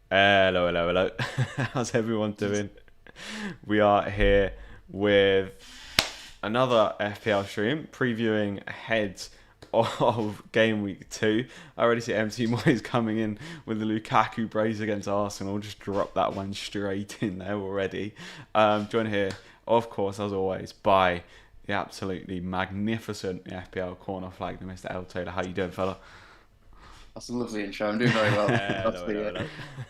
Hello, hello, hello. How's everyone doing? We are here with another FPL stream previewing ahead of game week 2. I already see MC Moyes coming in with the Lukaku brace against Arsenal. Just drop that one straight in there already. Joined here, of course, as always, by the absolutely magnificent FPL corner flag, Mr. L. Taylor. How you doing, fella? That's a lovely intro. I'm doing very well. That's Hello, hello, the hello.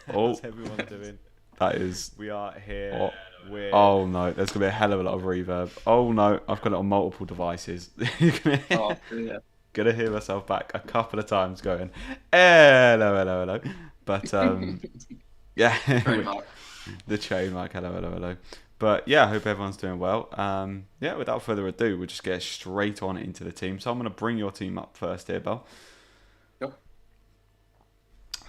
How's Oh, everyone doing? that is. We are here Oh, with. oh no, there's gonna be a hell of a lot of reverb. Oh no, I've got it on multiple devices. You're oh yeah. gonna hear myself back a couple of times going, hello, hello, hello. But yeah, Trademark. the trademark, hello, hello, hello. But yeah, I hope everyone's doing well. Yeah, without further ado, we'll just get straight on into the team. So I'm gonna bring your team up first here, Bell. Yep.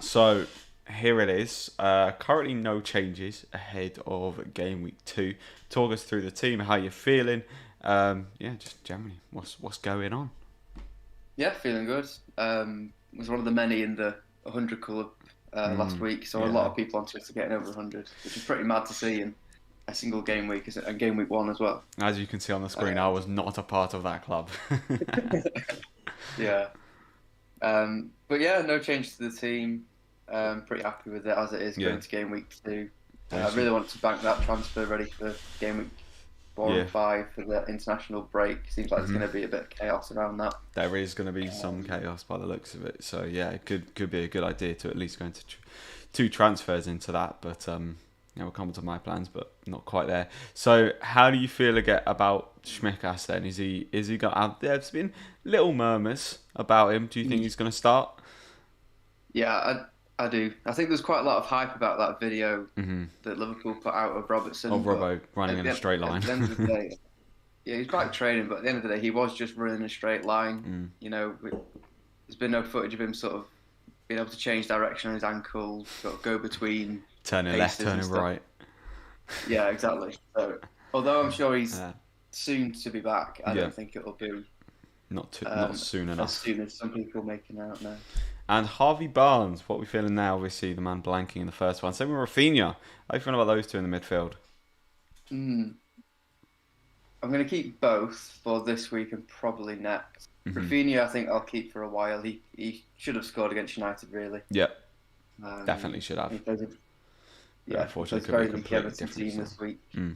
So here it is. Currently no changes ahead of game week 2. Talk us through the team, how you're feeling. Yeah, just generally, what's going on? Yeah, feeling good. Was one of the many in the 100 club last week, so a lot yeah. of people on Twitter getting over 100, which is pretty mad to see in a single game week, and game week 1 as well. As you can see on the screen, I was not a part of that club. Yeah. But yeah, no change to the team. Pretty happy with it as it is Yeah. going to game week 2. I Decent. really want to bank that transfer ready for game week 4 Yeah. and 5 for the international break. Seems like there's going to be a bit of chaos around that. There is going to be some chaos by the looks of it. So yeah, it could be a good idea to at least go into two transfers into that. But yeah, we'll come to my plans, but not quite there. So how do you feel about Schmikas then? Is he got out? There's been little murmurs about him. Do you think he's going to start? Yeah, I do. I think there's quite a lot of hype about that video that Liverpool put out of Robertson. Of but Robbo running at in the a straight line. At the end of the day, yeah, he's back training, but at the end of the day, he was just running a straight line. You know, there's been no footage of him sort of being able to change direction on his ankle, sort of go between Turning paces left, and turning stuff. right. Yeah, exactly. So, although I'm sure he's Yeah. soon to be back, I Yeah. don't think it'll be Not soon as enough. soon as some people making out now. And Harvey Barnes, what are we feeling now? Obviously, the man blanking in the first one. Same with Rafinha. How are you feeling about those two in the midfield? Mm. I'm going to keep both for this week and probably next. Rafinha, I think I'll keep for a while. He should have scored against United, really. Yeah, definitely should have. Yeah, unfortunately, it's could very be a weak completely Everton different team this week. Weak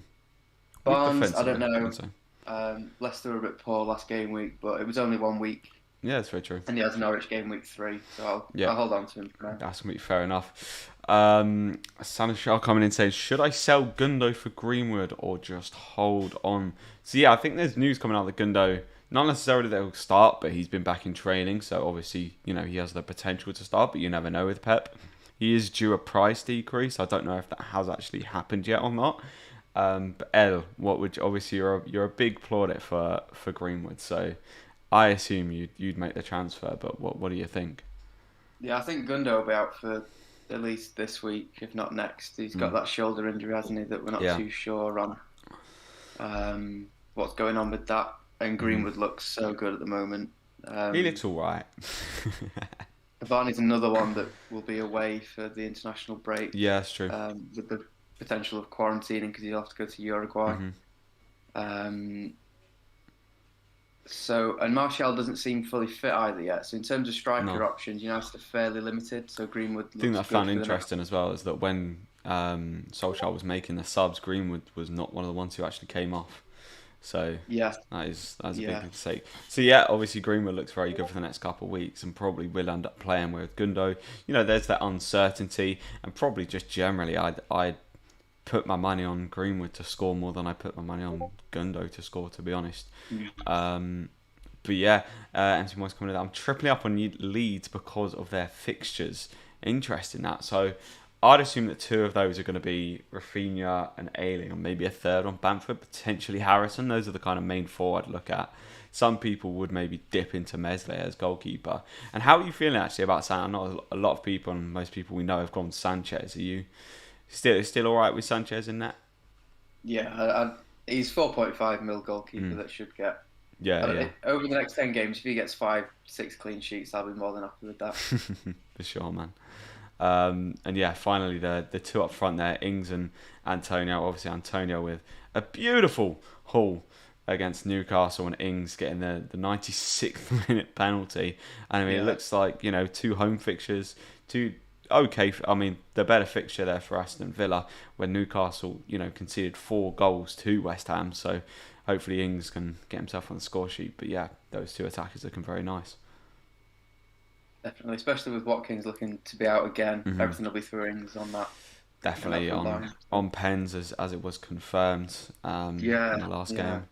Barnes, I don't defensively, know. I'd say. Leicester were a bit poor last game week, but it was only 1 week, Yeah, that's very true. and he has Norwich game week 3, so Yeah. I'll hold on to him for now. That's completely fair enough. Sanishar coming in saying, should I sell Gundo for Greenwood or just hold on? So yeah, I think there's news coming out that Gundo, not necessarily that he'll start, but he's been back in training, so obviously, you know, he has the potential to start, but you never know with Pep. He is due a price decrease. I don't know if that has actually happened yet or not. But El, what would obviously you're a big plaudit for Greenwood, so I assume you'd make the transfer. But what do you think? Yeah, I think Gundo will be out for at least this week, if not next. He's got that shoulder injury, hasn't he, that we're not too sure on what's going on with that. And Greenwood looks so good at the moment. He looks all right. Varney's another one that will be away for the international break. Yeah, that's true. With the potential of quarantining because he'll have to go to Uruguay. And Martial doesn't seem fully fit either yet. So in terms of striker options, United are fairly limited. So Greenwood looks The thing that I good found for the interesting as well is that when Solskjaer was making the subs, Greenwood was not one of the ones who actually came off. So Yeah, that is a big thing to say. So yeah, obviously Greenwood looks very good for the next couple of weeks and probably will end up playing with Gundo. You know, there's that uncertainty and probably just generally I'd put my money on Greenwood to score more than I put my money on Gundo to score, to be honest. But yeah, MC Moyes coming in. I'm tripling up on Leeds because of their fixtures. Interesting that. So I'd assume that 2 of those are going to be Rafinha and Ayling, and maybe a third on Bamford, potentially Harrison. Those are the kind of main 4 I'd look at. Some people would maybe dip into Mesle as goalkeeper. And how are you feeling actually about Sanchez? I know a lot of people, and most people we know, have gone Sanchez. Are you still all right with Sanchez in that? yeah. He's 4.5 mil goalkeeper that should get. Yeah. Over the next 10 games, if he gets 5, 6 clean sheets, I'll be more than happy with that. For sure, man. And yeah, finally the two up front there, Ings and Antonio. Obviously Antonio with a beautiful haul against Newcastle, and Ings getting the 96th minute penalty. And I mean, it looks like, two home fixtures, two okay. I mean, the better fixture there for Aston Villa, when Newcastle, conceded 4 goals to West Ham. So hopefully Ings can get himself on the score sheet. But yeah, those two attackers looking very nice. Definitely, especially with Watkins looking to be out again. Everything will be through Ings on that. Definitely on pens as it was confirmed in the last game.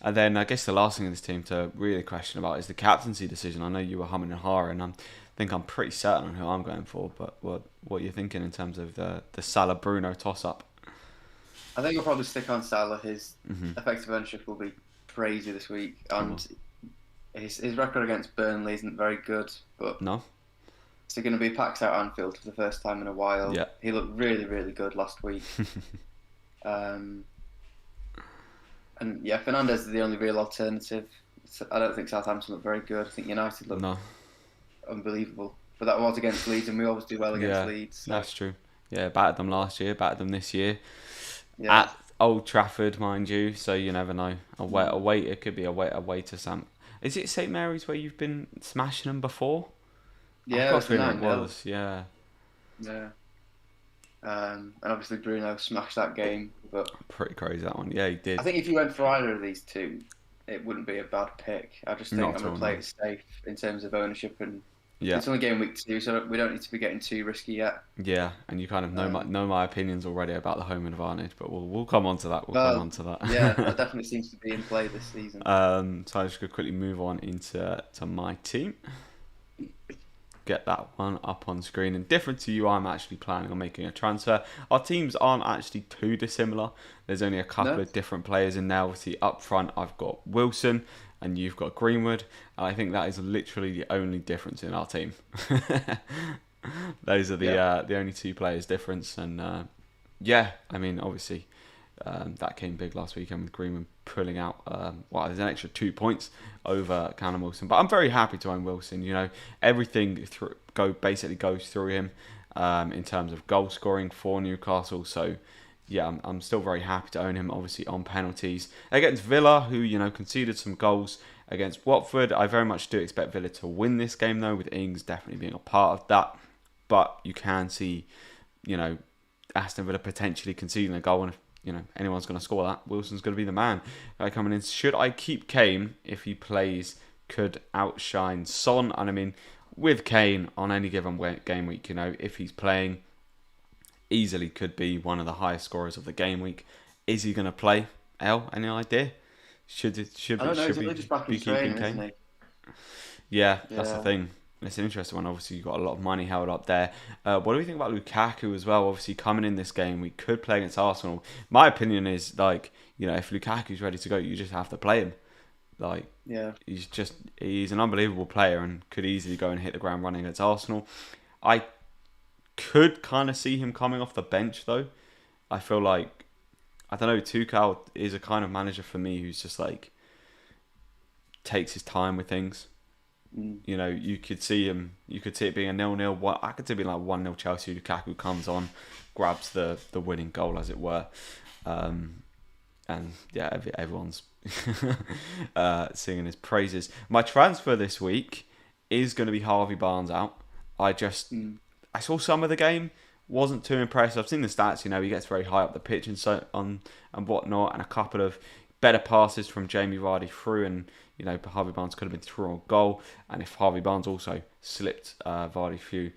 And then I guess the last thing in this team to really question about is the captaincy decision. I know you were humming and hawing, and I think I'm pretty certain on who I'm going for. But what are you thinking in terms of the Salah Bruno toss up? I think I'll probably stick on Salah. His effective ownership will be crazy this week, and his record against Burnley isn't very good. But no. So going to be packed out Anfield for the first time in a while. Yeah. He looked really, really good last week. And yeah, Fernandes is the only real alternative. I don't think Southampton looked very good. I think United looked unbelievable. But that was against Leeds, and we always do well against Leeds. So. That's true. Yeah, battered them last year, battered them this year. Yeah. At Old Trafford, mind you, so you never know. Away, it could be away to Sam. Is it St Mary's where you've been smashing them before? Yeah, it was. Yeah. Yeah. And obviously Bruno smashed that game, but pretty crazy that one. Yeah, he did. I think if you went for either of these two, it wouldn't be a bad pick. I just think I'm going to play it safe in terms of ownership, and it's only game week 2, so we don't need to be getting too risky yet. Yeah, and you kind of know my opinions already about the home advantage, but we'll come on to that. Come on to that. Yeah, that definitely seems to be in play this season. So I'm just going to quickly move on into my team. Get that one up on screen. And different to you, I'm actually planning on making a transfer. Our teams aren't actually too dissimilar. There's only a couple of different players in there. Obviously, up front, I've got Wilson and you've got Greenwood. And I think that is literally the only difference in our team. Those are the only 2 players difference. And I mean, obviously, that came big last weekend with Greenwood pulling out there's an extra 2 points over Callum Wilson, but I'm very happy to own Wilson. Everything basically goes through him in terms of goal scoring for Newcastle. So yeah, I'm still very happy to own him. Obviously on penalties against Villa, who conceded some goals against Watford. I very much do expect Villa to win this game though, with Ings definitely being a part of that. But you can see, Aston Villa potentially conceding a goal, and if anyone's going to score that, Wilson's going to be the man coming in. Should I keep Kane if he plays? Could outshine Son. And I mean, with Kane on any given game week, if he's playing, easily could be one of the highest scorers of the game week. Is he going to play? Any idea? Should we be keeping Kane? Yeah, that's the thing. It's an interesting one. Obviously, you've got a lot of money held up there. What do we think about Lukaku as well? Obviously, coming in this game, we could play against Arsenal. My opinion is, if Lukaku's ready to go, you just have to play him. He's an unbelievable player and could easily go and hit the ground running against Arsenal. I could kind of see him coming off the bench, though. I feel like, I don't know, Tuchel is a kind of manager for me who's just takes his time with things. You could see it being a 0-0. I could see it being 1-0 Chelsea. Lukaku comes on, grabs the winning goal, as it were. And yeah, everyone's singing his praises. My transfer this week is going to be Harvey Barnes out. I saw some of the game, wasn't too impressed. I've seen the stats. He gets very high up the pitch and whatnot, and a couple of better passes from Jamie Vardy through, and Harvey Barnes could have been through on goal. And if Harvey Barnes also slipped Vardy through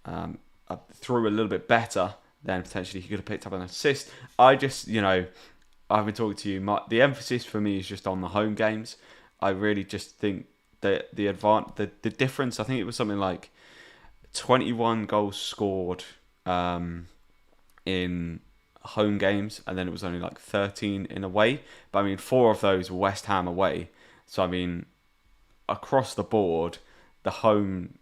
a little bit better, then potentially he could have picked up an assist. I've been talking to you. The emphasis for me is just on the home games. I really just think that the difference, I think it was something like 21 goals scored in home games, and then it was only 13 in away. But I mean, 4 of those were West Ham away. So I mean, across the board, the home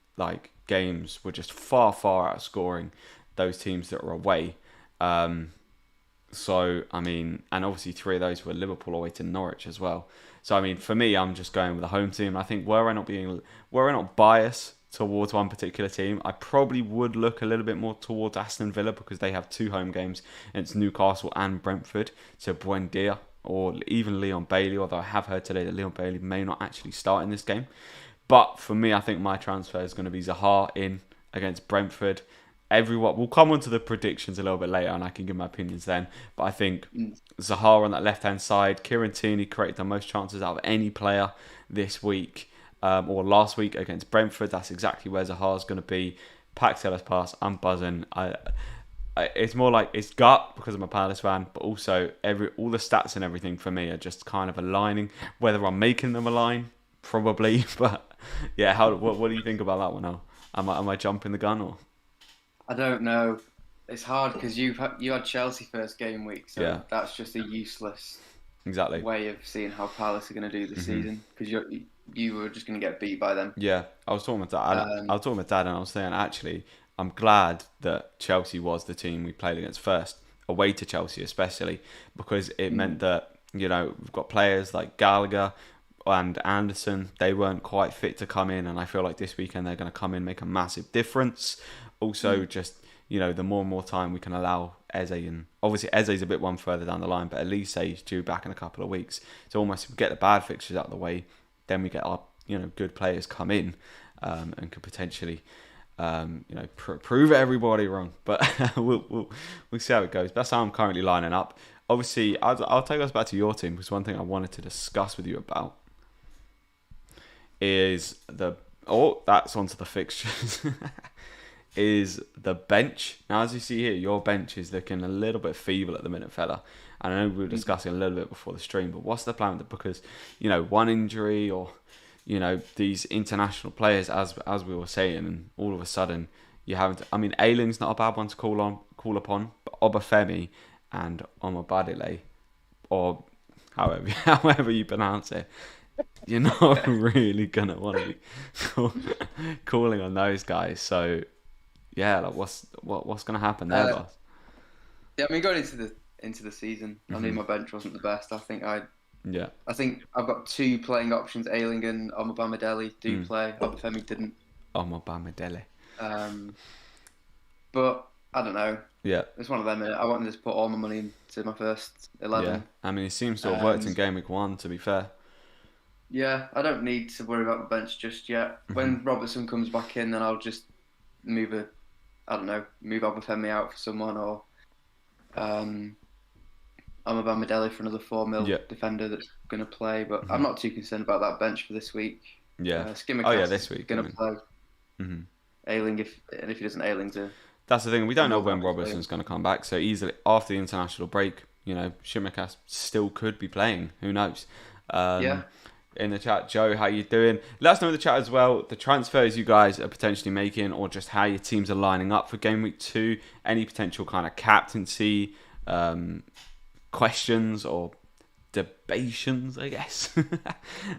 games were just far outscoring those teams that were away. So I mean, and obviously 3 of those were Liverpool away to Norwich as well. So I mean, for me, I'm just going with the home team. I think were I not biased towards one particular team. I probably would look a little bit more towards Aston Villa because they have 2 home games. And it's Newcastle and Brentford. So Buendia or even Leon Bailey, although I have heard today that Leon Bailey may not actually start in this game. But for me, I think my transfer is going to be Zaha in against Brentford. We'll come on to the predictions a little bit later and I can give my opinions then. But I think Zaha on that left-hand side, Kieran Tierney created the most chances out of any player this week or last week against Brentford. That's exactly where Zaha's going to be. Pack Sellers pass, I'm buzzing. It's more like it's gut because I'm a Palace fan, but also all the stats and everything for me are just kind of aligning. Whether I'm making them align, probably. But yeah, what do you think about that one now? Am I jumping the gun or? I don't know. It's hard because you had Chelsea first game week, so that's just a useless way of seeing how Palace are going to do this season because you were just going to get beat by them. Yeah, I was talking with Dad. I was talking with Dad, and I was saying actually, I'm glad that Chelsea was the team we played against first, away to Chelsea especially, because it meant that we've got players like Gallagher and Anderson. They weren't quite fit to come in, and I feel like this weekend they're going to come in, make a massive difference. Also, just the more and more time we can allow Eze, and obviously Eze's a bit one further down the line, but at least he's due back in a couple of weeks. So almost if we get the bad fixtures out of the way, then we get our good players come in and could potentially prove everybody wrong. But we'll see how it goes. That's how I'm currently lining up. Obviously, I'll take us back to your team because one thing I wanted to discuss with you about is that's onto the fixtures. Is the bench. Now, as you see here, your bench is looking a little bit feeble at the minute, fella. And I know we were discussing a little bit before the stream, but what's the plan with it? Because, one injury or, these international players, as we were saying, and all of a sudden you haven't. I mean, Ayling's not a bad one to call upon, but Obafemi and Omobadile, or however you pronounce it, you're not really gonna want to be calling on those guys. So. Yeah, like what's going to happen there, boss? Yeah, I mean, going into the season, I knew my bench wasn't the best. I think I've got 2 playing options. Ayling and Omobamidele do play. Obafemi didn't. Omobamidele. But I don't know. Yeah, it's one of them. I wanted to just put all my money into my first 11. Yeah, I mean, it seems to have worked in game week 1. To be fair. Yeah, I don't need to worry about the bench just yet. When Robertson comes back in, then I'll just move Obafemi out for someone, or Omobamidele for another 4 mil defender that's going to play. But I'm not too concerned about that bench for this week. Yeah. Skimmercast this week going to play. Ayling, if he doesn't, Ayling to. That's the thing. We don't know when Robertson's going to come back. So easily after the international break, Skimmercast still could be playing. Who knows? In the chat, Joe, how you doing? Let us know in the chat as well the transfers you guys are potentially making, or just how your teams are lining up for game week 2. Any potential kind of captaincy questions or debations, I guess,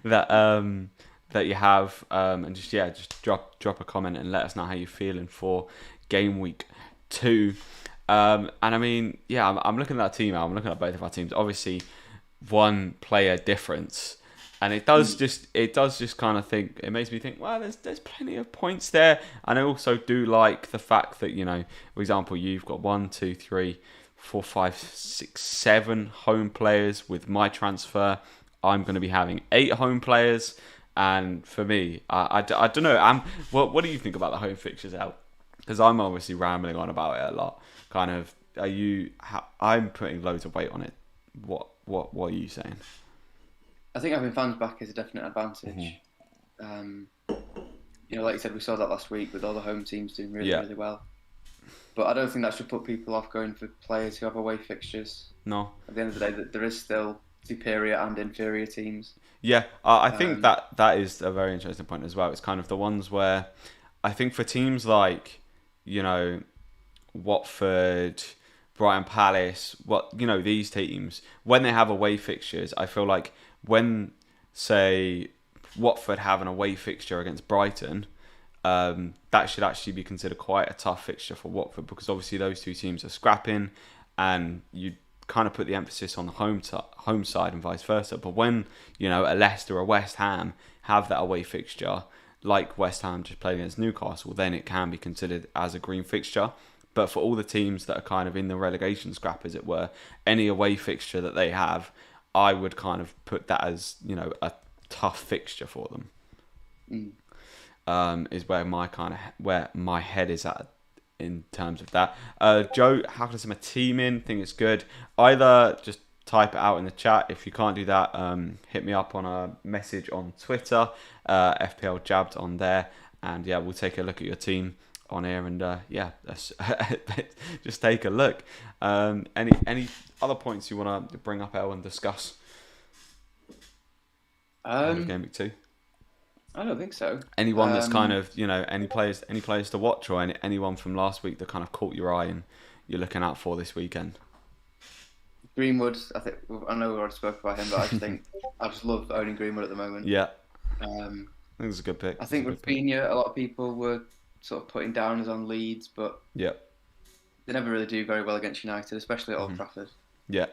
that you have, and just drop a comment and let us know how you're feeling for game week 2. And I mean, I'm looking at that team now. I'm looking at both of our teams. Obviously, one player difference. And it does just kind of think, it makes me think, well, there's plenty of points there. And I also do like the fact that, for example, you've got 1, 2, 3, 4, 5, 6, 7 home players. With my transfer, I'm going to be having 8 home players. And for me, I don't know. What do you think about the home fixtures out? Because I'm obviously rambling on about it a lot. Kind of, I'm putting loads of weight on it. What are you saying? I think having fans back is a definite advantage. Like you said, we saw that last week with all the home teams doing really well. But I don't think that should put people off going for players who have away fixtures. No. At the end of the day, there is still superior and inferior teams. Yeah, I think that is a very interesting point as well. It's kind of the ones where I think for teams like, Watford, Brighton Palace, these teams, when they have away fixtures, I feel like when, say, Watford have an away fixture against Brighton, that should actually be considered quite a tough fixture for Watford, because obviously those two teams are scrapping and you kind of put the emphasis on the home side and vice versa. But when, a Leicester or a West Ham have that away fixture, like West Ham just played against Newcastle, then it can be considered as a green fixture. But for all the teams that are kind of in the relegation scrap, as it were, any away fixture that they have, I would kind of put that as, a tough fixture for them. Is where my head is at in terms of that. Joe, how can I send my team in? Think it's good. Either just type it out in the chat. If you can't do that, hit me up on a message on Twitter, FPL Jabbed on there, and yeah, we'll take a look at your team on here, and let's just take a look. Any other points you want to bring up, El, and discuss? Game week 2. I don't think so. Anyone that's kind of, any players to watch, or anyone from last week that kind of caught your eye and you're looking out for this weekend? Greenwood, I know we already spoke about him, but I just love owning Greenwood at the moment. Yeah. I think it's a good pick. I think Rafinha, a lot of people were sort of putting down as on Leeds, but they never really do very well against United, especially at Old Trafford. Yeah.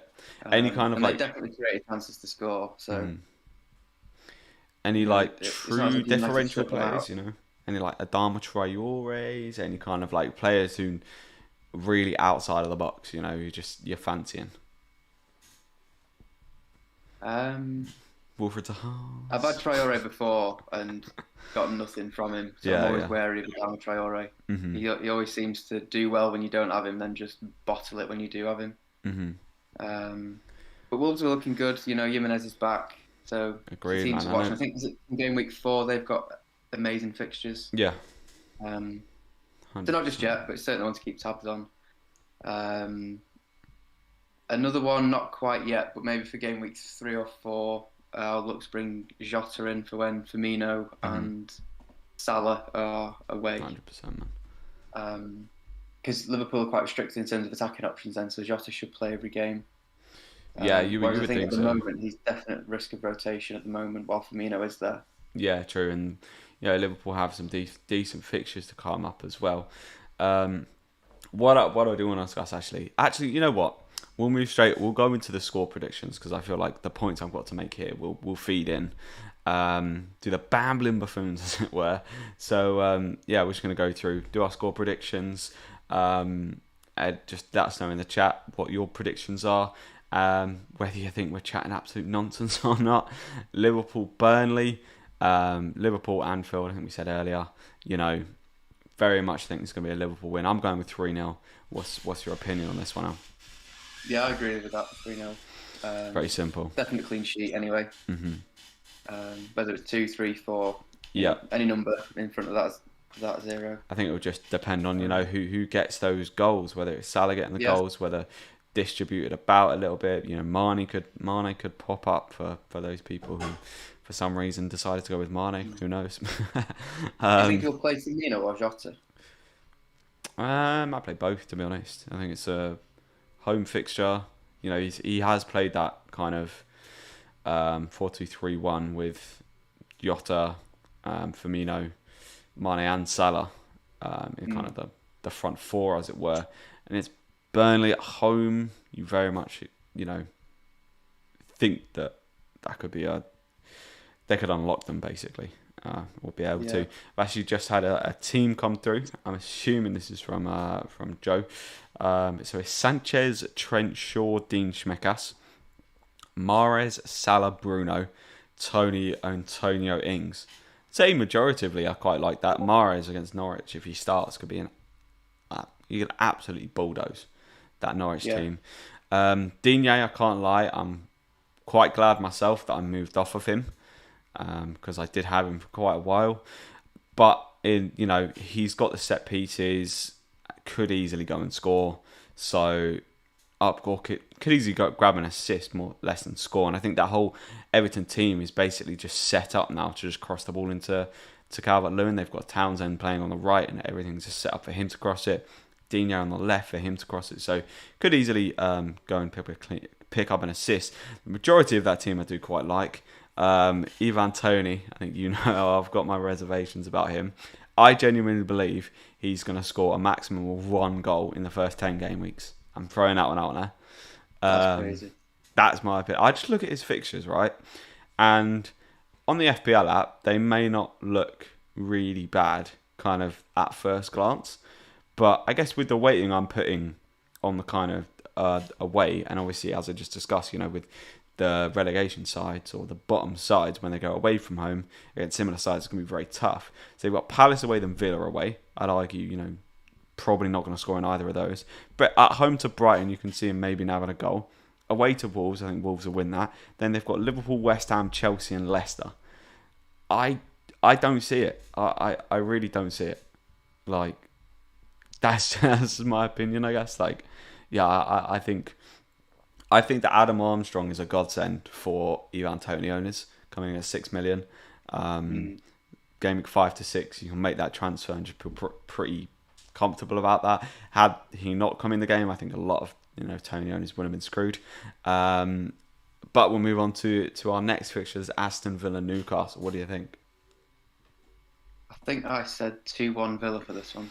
Any kind of and they definitely created chances to score, so... Any true differential players, Any Adama Traore's, any kind of players who really outside of the box, you're fancying? Wilfred Zaha. I've had Traore before and got nothing from him, so I'm always wary of Adama Traore. Mm-hmm. He always seems to do well when you don't have him, then just bottle it when you do have him. Mm-hmm. But Wolves are looking good. Jimenez is back. So agreed, teams to watch. I think in game week 4 they've got amazing fixtures. Yeah. They're not just yet, but it's certainly one to keep tabs on. Another one, not quite yet, but maybe for game weeks 3 or 4, I'll look to bring Jota in for when Firmino and Salah are away. 100%, man. Because Liverpool are quite restricted in terms of attacking options then, so Jota should play every game. Yeah, you would think at the moment he's definite risk of rotation at the moment, while Firmino is there. Yeah, true, and Liverpool have some decent fixtures to come up as well. What I do want to discuss actually, you know what? We'll move straight. We'll go into the score predictions because I feel like the points I've got to make here will feed in. Do the bambling buffoons, as it were. So we're just going to go through, do our score predictions. Just let us know in the chat what your predictions are. Whether you think we're chatting absolute nonsense or not. Liverpool, Burnley, Liverpool, Anfield, I think we said earlier. Very much think it's going to be a Liverpool win. I'm going with 3-0. What's your opinion on this one, Al? Yeah, I agree with that, 3-0. Very simple. Definitely clean sheet anyway. Mm-hmm. Whether it's 2, 3, 4, any number in front of that 0. I think it will just depend on, who gets those goals, whether it's Salah getting the goals, whether distributed about a little bit. Mane could pop up for those people who for some reason decided to go with Mane. Who knows? Do you think he'll play Firmino or Jota? I play both, to be honest. I think it's a home fixture. He has played that kind of 4-2-3-1 with Jota, Firmino, Mane and Salah in kind of the front four, as it were. And it's Burnley at home. You very much, think that could be they could unlock them basically. We'll be able to. I've actually just had a team come through. I'm assuming this is from Joe. So it's Sanchez, Trent, Shaw, Dean Schmeckas, Mahrez, Salah, Bruno, Tony, Antonio, Ings. Say majoritively, I quite like that. Mahrez against Norwich, if he starts, could be you could absolutely bulldoze that Norwich team. Digne, I can't lie, I'm quite glad myself that I moved off of him. Because I did have him for quite a while, but he's got the set pieces, could easily go and score. So Upgore could easily grab an assist more less than score. And I think that whole Everton team is basically just set up now to just cross the ball into Calvert-Lewin. They've got Townsend playing on the right, and everything's just set up for him to cross it. Digne on the left for him to cross it. So could easily go and pick up an assist. The majority of that team I do quite like. Ivan Toney, I think I've got my reservations about him. I genuinely believe he's going to score a maximum of 1 goal in the first 10 game weeks. I'm throwing that one out there. That's crazy. That's my opinion. I just look at his fixtures, right? And on the FPL app, they may not look really bad, kind of at first glance. But I guess with the weighting I'm putting on the kind of away, and obviously as I just discussed, with the relegation sides or the bottom sides when they go away from home against similar sides, it's going to be very tough. So you've got Palace away, then Villa away. I'd argue, probably not going to score in either of those. But at home to Brighton, you can see him maybe now having a goal. Away to Wolves, I think Wolves will win that. Then they've got Liverpool, West Ham, Chelsea, and Leicester. I don't see it. I really don't see it. Like, that's my opinion, I guess. Like, yeah, I think that Adam Armstrong is a godsend for Ivan Toney owners, coming in at 6 million. GameWeek 5 to 6, you can make that transfer and just feel pretty comfortable about that. Had he not come in the game, I think a lot of Toney owners would have been screwed. But we'll move on to our next fixtures: Aston Villa, Newcastle. What do you think? I think I said 2-1 Villa for this one.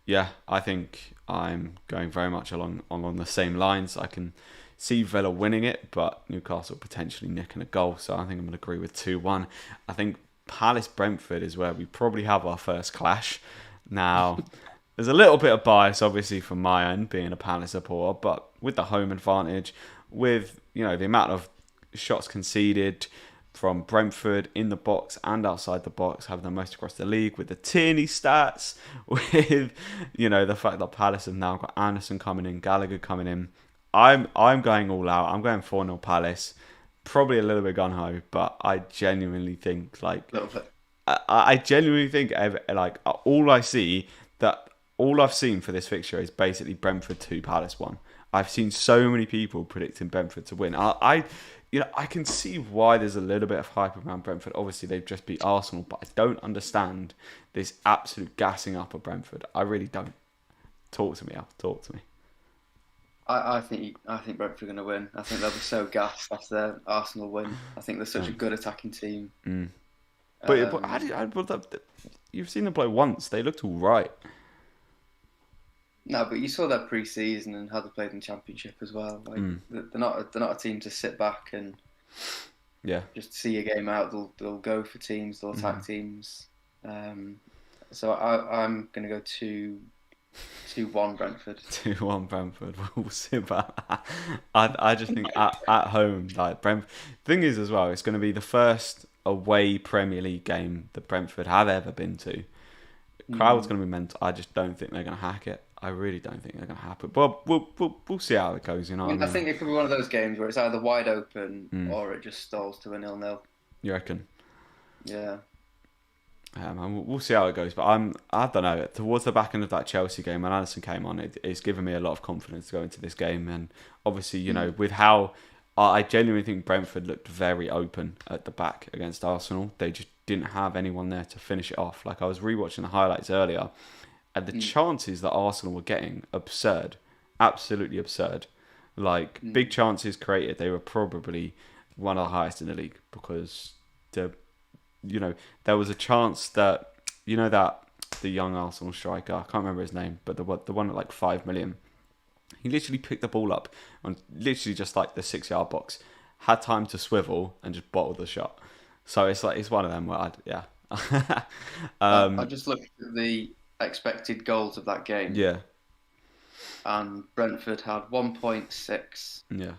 Yeah, I think I'm going very much along the same lines. I can see Villa winning it, but Newcastle potentially nicking a goal. So I think I'm going to agree with 2-1. I think Palace-Brentford is where we probably have our first clash. Now, there's a little bit of bias, obviously, from my end, being a Palace supporter, but with the home advantage, with the amount of shots conceded from Brentford in the box and outside the box, having the most across the league, with the Tierney stats, with the fact that Palace have now got Anderson coming in, Gallagher coming in. I'm going all out. I'm going 4-0 Palace. Probably a little bit gun-ho, but I genuinely think I genuinely think all I've seen for this fixture is basically Brentford 2, Palace 1. I've seen so many people predicting Brentford to win. I can see why there's a little bit of hype around Brentford. Obviously, they've just beat Arsenal, but I don't understand this absolute gassing up of Brentford. I really don't. Talk to me, Al. Talk to me. I think Brentford are going to win. I think they'll be so gassed after their Arsenal win. I think they're such a good attacking team. But you've seen them play once. They looked all right. No, but you saw their pre-season and how they played in Championship as well. They're not a team to sit back and just see a game out. They'll go for teams. They'll attack teams. So I'm going to go 2-1 Brentford. 2-1 Brentford. We'll see about that. I just think at home, like Brentford. Thing is as well, it's going to be the first away Premier League game that Brentford have ever been to. Crowd's going to be mental. I just don't think they're going to hack it. I really don't think they're going to happen. But we'll see how it goes. I think it could be one of those games where it's either wide open or it just stalls to a 0-0. You reckon? Yeah. Man, we'll see how it goes. But I don't know. Towards the back end of that Chelsea game, when Anderson came on, it's given me a lot of confidence to go into this game. And obviously, with how I genuinely think Brentford looked very open at the back against Arsenal. They just didn't have anyone there to finish it off. Like, I was rewatching the highlights earlier, and the chances that Arsenal were getting, absurd. Absolutely absurd. Like, big chances created, they were probably one of the highest in the league, because there was a chance that the young Arsenal striker, I can't remember his name, but the one at like 5 million, he literally picked the ball up on literally just like the 6-yard box, had time to swivel and just bottled the shot. So it's one of them where I just looked at the expected goals of that game. Yeah. And Brentford had 1.6. Yeah.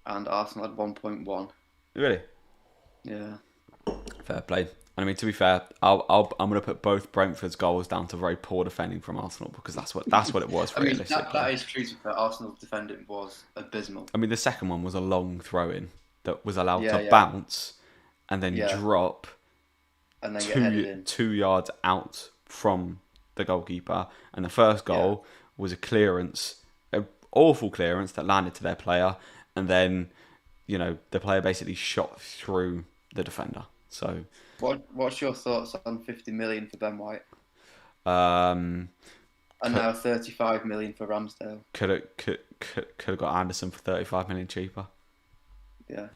And Arsenal had 1.1. Really? Yeah. Fair play. And I mean, to be fair, I'm going to put both Brentford's goals down to very poor defending from Arsenal, because that's what it was. I mean, that is true. Arsenal's defending was abysmal. I mean, the second one was a long throw-in that was allowed to bounce and then drop and then get headed in 2 yards out from the goalkeeper. And the first goal was a clearance, an awful clearance that landed to their player, and then the player basically shot through the defender. So, what's your thoughts on 50 million for Ben White? And now 35 million for Ramsdale. Could have got Anderson for 35 million cheaper. Yeah.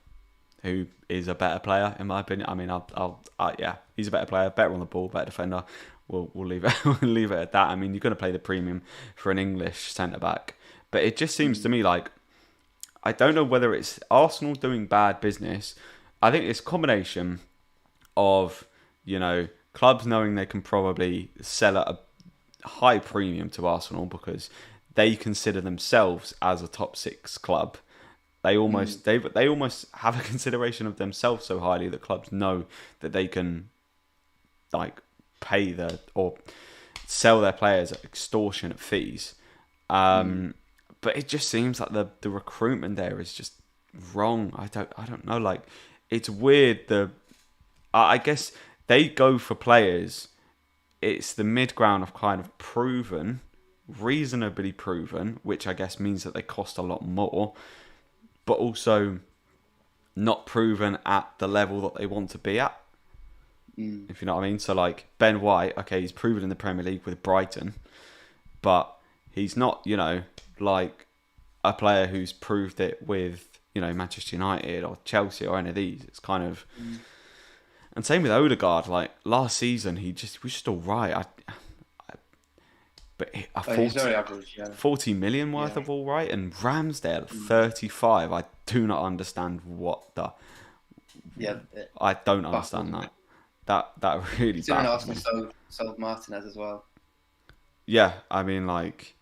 Who is a better player in my opinion? I mean, he's a better player, better on the ball, better defender. We'll leave it at that. I mean, you're going to play the premium for an English centre back, but it just seems to me like, I don't know whether it's Arsenal doing bad business. I think it's a combination of clubs knowing they can probably sell at a high premium to Arsenal because they consider themselves as a top 6 club. They almost they almost have a consideration of themselves so highly that clubs know that they can like pay or sell their players at extortionate fees. But it just seems like the recruitment there is just wrong. I don't know. Like, it's weird. I guess they go for players. It's the mid ground of kind of proven, reasonably proven, which I guess means that they cost a lot more, but also not proven at the level that they want to be at. If you know what I mean. So like Ben White, okay, he's proven in the Premier League with Brighton, but he's not, like a player who's proved it with, Manchester United or Chelsea or any of these. It's kind of, and same with Odegaard. Like last season, he was just all right. But he's very average, 40 million worth of all right, and Ramsdale 35. I do not understand what the. Yeah, I don't understand that. That really baffles me. Arsenal sold Martinez as well. Yeah, I mean, like,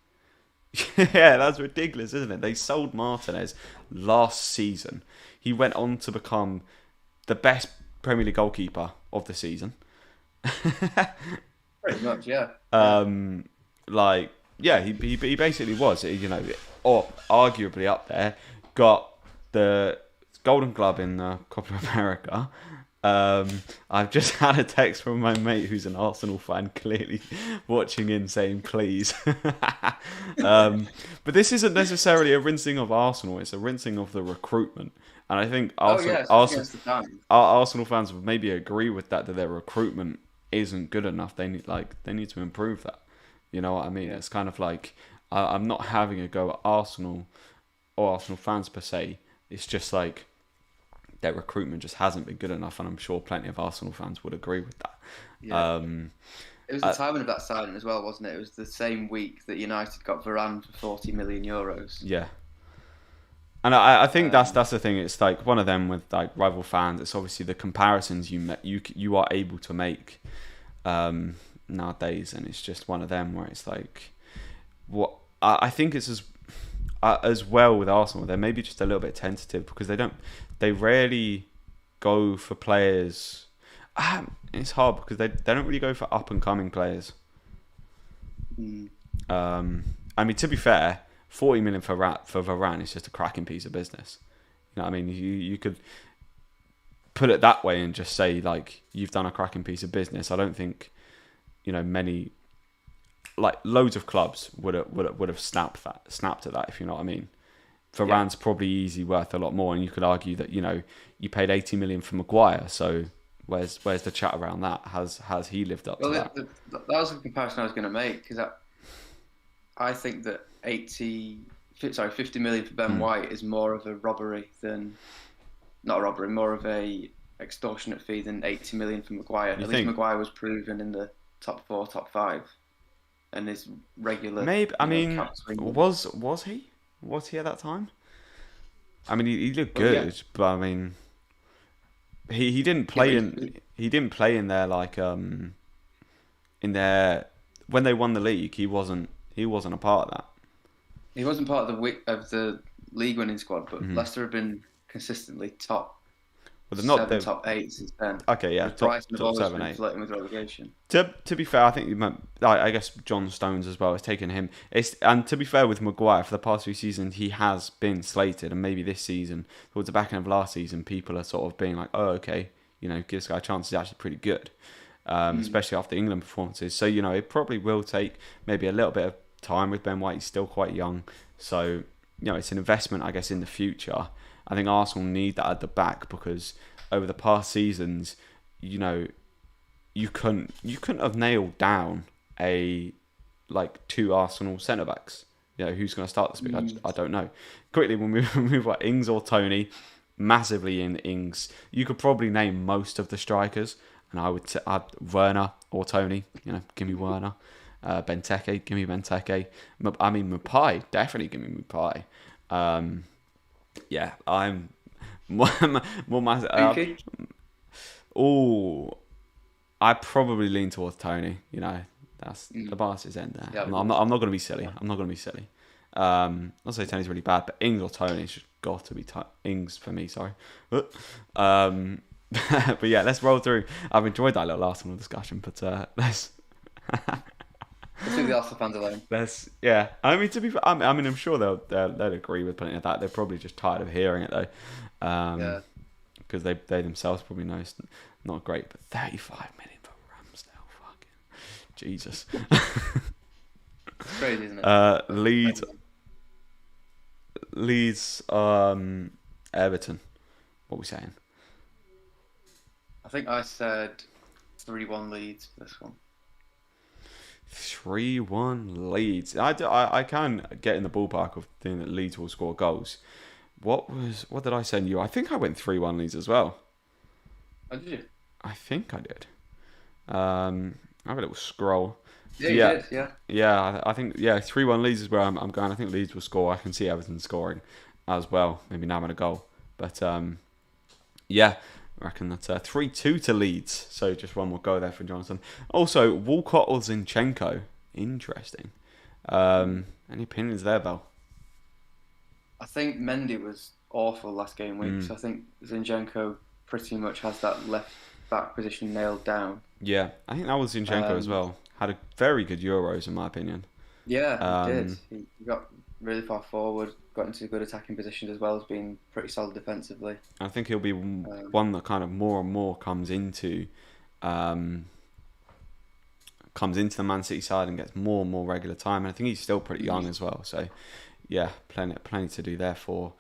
yeah, that's ridiculous, isn't it? They sold Martinez last season. He went on to become the best Premier League goalkeeper of the season. Pretty much, yeah. Like, yeah, he basically was, or arguably up there. Got the Golden Glove in the Copa America. I've just had a text from my mate who's an Arsenal fan, clearly watching in, saying please. But this isn't necessarily a rinsing of Arsenal, it's a rinsing of the recruitment. And I think Arsenal fans would maybe agree with that their recruitment isn't good enough. They need to improve that. You know what I mean? It's kind of like, I'm not having a go at Arsenal or Arsenal fans per se. It's just like their recruitment just hasn't been good enough, and I'm sure plenty of Arsenal fans would agree with that. Yeah. It was the timing of that signing as well, wasn't it? It was the same week that United got Varane for 40 million euros. Yeah. And I think that's the thing. It's like one of them with like rival fans. It's obviously the comparisons you are able to make nowadays, and it's just one of them where it's like, what I think it's as well with Arsenal. They're maybe just a little bit tentative because they rarely go for players. It's hard because they don't really go for up and coming players. I mean, to be fair, 40 million for Varane is just a cracking piece of business. You know what I mean? You could put it that way and just say like you've done a cracking piece of business. I don't think many, like loads of clubs would have snapped at that, if you know what I mean. Varane's probably easy worth a lot more, and you could argue that you paid 80 million for Maguire, so where's the chat around that? Has he lived up to that? That was a comparison I was going to make, because I think that 50 million for Ben White is more of a robbery than more of a extortionate fee than 80 million for Maguire. At least Maguire was proven in the top 4, top 5, and his regular. Maybe was he? Was he at that time? I mean, he looked good, but I mean, he didn't play he didn't play in there like in there when they won the league. He wasn't a part of that. He wasn't part of the league winning squad, but Leicester have been consistently top. Well, top 8 since then. Okay, yeah, top 7, 8. Flirting with relegation. To be fair, I think I guess John Stones as well has taken him. And to be fair with Maguire, for the past few seasons he has been slated, and maybe this season, towards the back end of last season, people are sort of being like, oh, okay, give this guy a chance. He's actually pretty good, especially after England performances. So it probably will take maybe a little bit of time with Ben White. He's still quite young, so it's an investment, I guess, in the future. I think Arsenal need that at the back because over the past seasons, you couldn't have nailed down two Arsenal centre backs. Who's going to start this week? I don't know. Quickly, we'll move like Ings or Tony. Massively in Ings. You could probably name most of the strikers, and I'd Werner or Tony. Give me Werner. Benteke, give me Benteke. I mean Mapai, definitely give me Mapai. Yeah, I'm more massive. I probably lean towards Tony. That's the Barca's end there. Yeah, I'm not going to be silly. I'm not going to be silly. I'll say Tony's really bad, but Ings or Tony's just got to be Ings for me. Sorry. But yeah, let's roll through. I've enjoyed that little Arsenal discussion, but let's. Let's leave the Arsenal fans alone. Yeah. I mean, to be fair, I'm sure they'll agree with plenty of that. They're probably just tired of hearing it though. Because they themselves probably know it's not great. But 35 million for Ramsdale, fucking Jesus. It's crazy, isn't it? Leeds, Everton. What are we saying? I think I said 3-1 Leeds for this one. 3-1 Leeds. I can get in the ballpark of thinking that Leeds will score goals. What did I send you? I think I went 3-1 Leeds as well. Oh, did you? I think I did. I have a little scroll. Yeah, you did, yeah. Yeah, I think 3-1 Leeds is where I'm going. I think Leeds will score. I can see Everton scoring as well. Maybe now and a goal. But yeah, I reckon that's 3-2 to Leeds. So just one more go there for Johnson. Also, Walcott or Zinchenko. Interesting. Any opinions there, Bell? I think Mendy was awful last game week, so I think Zinchenko pretty much has that left back position nailed down. Yeah, I think that was Zinchenko as well. Had a very good Euros, in my opinion. Yeah, he did. He got really far forward, got into good attacking positions as well as being pretty solid defensively. I think he'll be one that kind of more and more comes into the Man City side and gets more and more regular time. And I think he's still pretty young as well. So, yeah, plenty to do there for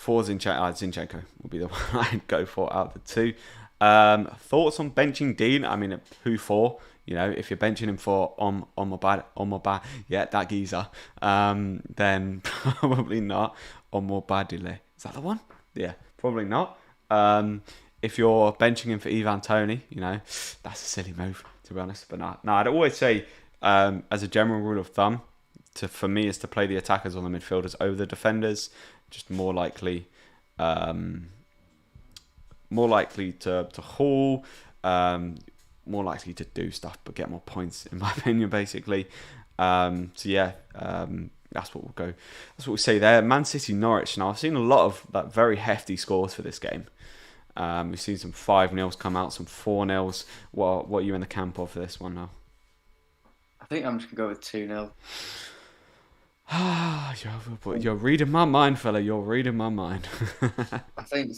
Zinchenko. Zinchenko will be the one I'd go for out of the two. Thoughts on benching Dean? I mean, who for? If you're benching him for on my bad, yeah, that geezer, then probably not on my badly. Is that the one? Yeah, probably not. If you're benching him for Ivan Toney, that's a silly move, to be honest. But no, I'd always say, as a general rule of thumb, for me is to play the attackers on the midfielders over the defenders. Just more likely to haul. More likely to do stuff but get more points, in my opinion, basically. That's what we'll go. That's what we say there. Man City Norwich. Now I've seen a lot of very hefty scores for this game. We've seen some 5-0s come out, some 4-0s. What are you in the camp of for this one now? I think I'm just gonna go with 2-0. You're reading my mind, fella. You're reading my mind. I think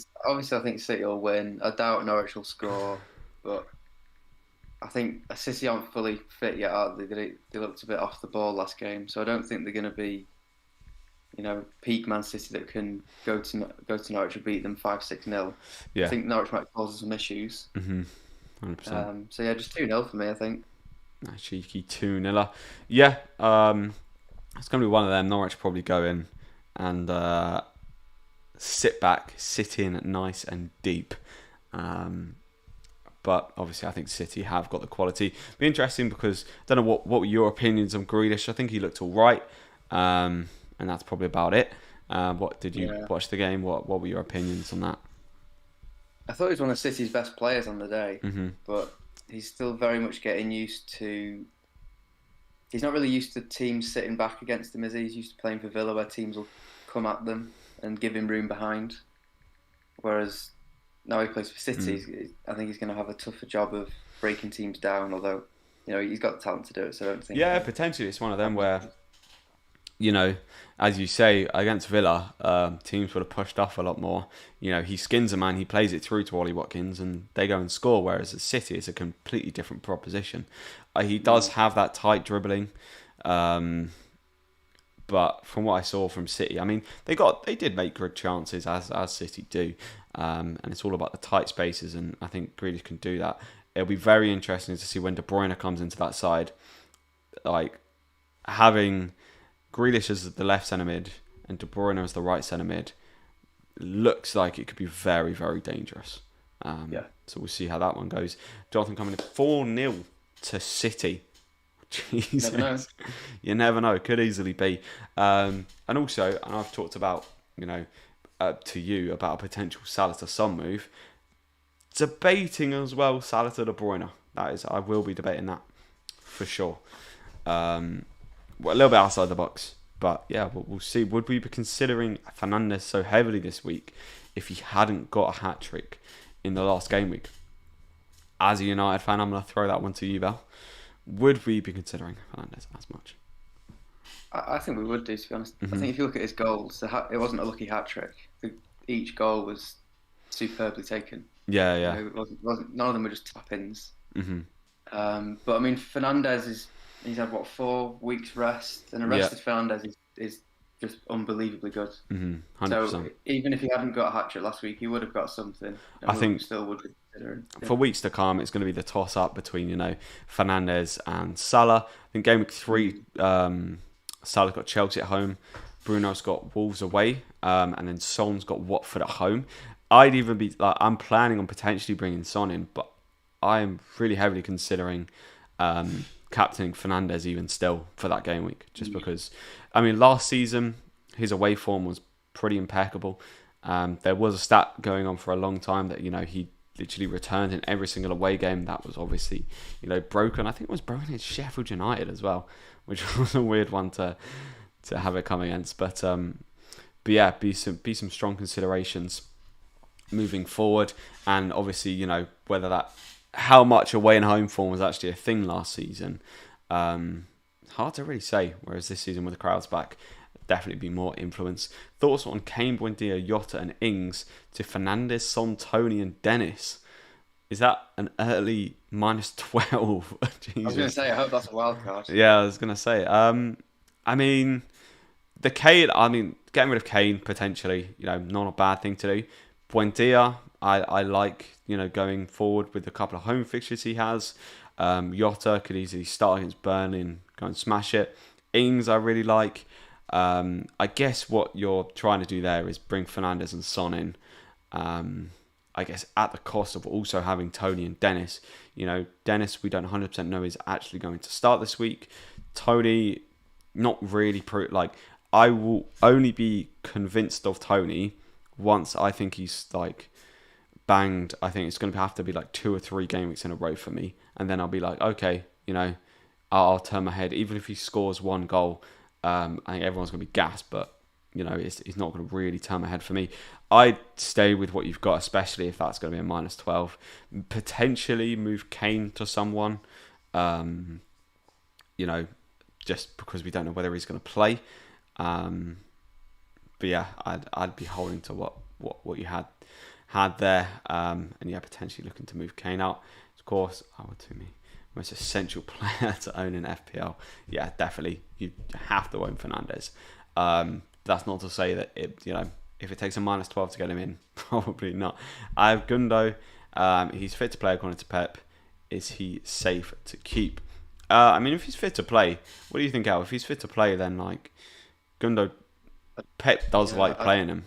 City will win. I doubt Norwich will score, but I think City aren't fully fit yet, are they? They looked a bit off the ball last game, so I don't think they're going to be, peak Man City that can go to Norwich and beat them 5-6-0. Yeah. I think Norwich might cause some issues. 100%. So yeah, just 2-0 for me, I think. A cheeky 2-0. Yeah, it's going to be one of them. Norwich probably go in and sit in nice and deep. But obviously, I think City have got the quality. Be interesting because I don't know what were your opinions on Grealish. I think he looked all right, and that's probably about it. What did you watch the game? What were your opinions on that? I thought he was one of City's best players on the day, but he's still very much getting used to. He's not really used to teams sitting back against him, is he? He's used to playing for Villa, where teams will come at them and give him room behind, whereas. Now he plays for City. I think he's going to have a tougher job of breaking teams down. Although, he's got the talent to do it. So I don't think. Yeah, potentially it's one of them where, as you say, against Villa, teams would have pushed off a lot more. He skins a man, he plays it through to Ollie Watkins, and they go and score. Whereas at City, it's a completely different proposition. He does have that tight dribbling. But from what I saw from City, I mean, they did make good chances as City do, and it's all about the tight spaces, and I think Grealish can do that. It'll be very interesting to see when De Bruyne comes into that side, like having Grealish as the left centre mid and De Bruyne as the right centre mid. Looks like it could be very, very dangerous. So we'll see how that one goes. Jonathan coming in 4-0 to City. Jesus. Never know. You never know. Could easily be. And also, and I've talked about, to you about a potential Salah to Son move. Debating as well Salah to De Bruyne. I will be debating that for sure. A little bit outside the box, but yeah, we'll see. Would we be considering Fernandes so heavily this week if he hadn't got a hat trick in the last game week? As a United fan, I'm going to throw that one to you, Val. Would we be considering Fernandes as much? I think we would do, to be honest. I think if you look at his goals, it wasn't a lucky hat trick. Each goal was superbly taken. Yeah. It wasn't. None of them were just tap-ins. But I mean, Fernandes he's had 4 weeks rest, and a rested Fernandes is just unbelievably good. 100%. So even if he hadn't got a hat trick last week, he would have got something. I think still would be considering. For weeks to come, it's going to be the toss up between Fernandes and Salah. I think game week 3, Salah's got Chelsea at home, Bruno's got Wolves away, and then Son's got Watford at home. I'd even be I'm planning on potentially bringing Son in, but I am really heavily considering captaining Fernandes even still for that game week, just because, I mean, last season his away form was pretty impeccable. There was a stat going on for a long time that he literally returned in every single away game. That was obviously broken. I think it was broken against Sheffield United as well, which was a weird one to have it come against. But yeah, be some strong considerations moving forward, and obviously whether how much away and home form was actually a thing last season. Hard to really say. Whereas this season with the crowds back, definitely be more influence. Thoughts on Kane, Buendia, Jota and Ings to Fernandes, Son, Tony and Dennis? Is that an early -12? I was going to say, I hope that's a wild card. Yeah, I was going to say. I mean, getting rid of Kane potentially, not a bad thing to do. Buendia, I like, going forward with a couple of home fixtures he has. Jota could easily start against Burnley and go and smash it. Ings, I really like. I guess what you're trying to do there is bring Fernandes and Son in. I guess at the cost of also having Tony and Dennis. Dennis, we don't 100% know is actually going to start this week. Tony, not really. I will only be convinced of Tony once I think he's banged. I think it's going to have to be 2 or 3 game weeks in a row for me, and then I'll be like, okay, I'll turn my head. Even if he scores 1 goal, I think everyone's going to be gassed, but it's not going to really turn my head for me. I'd stay with what you've got, especially if that's going to be a -12. Potentially move Kane to someone, just because we don't know whether he's going to play. But yeah, I'd be holding to what you had there, and yeah, potentially looking to move Kane out. Of course, I would to me most essential player to own in FPL. Yeah, definitely you have to own Fernandes. That's not to say that if it takes a -12 to get him in, probably not. I have Gundo. He's fit to play according to Pep. Is he safe to keep? I mean, if he's fit to play, what do you think, Al? If he's fit to play, then Gundo, Pep does like playing him.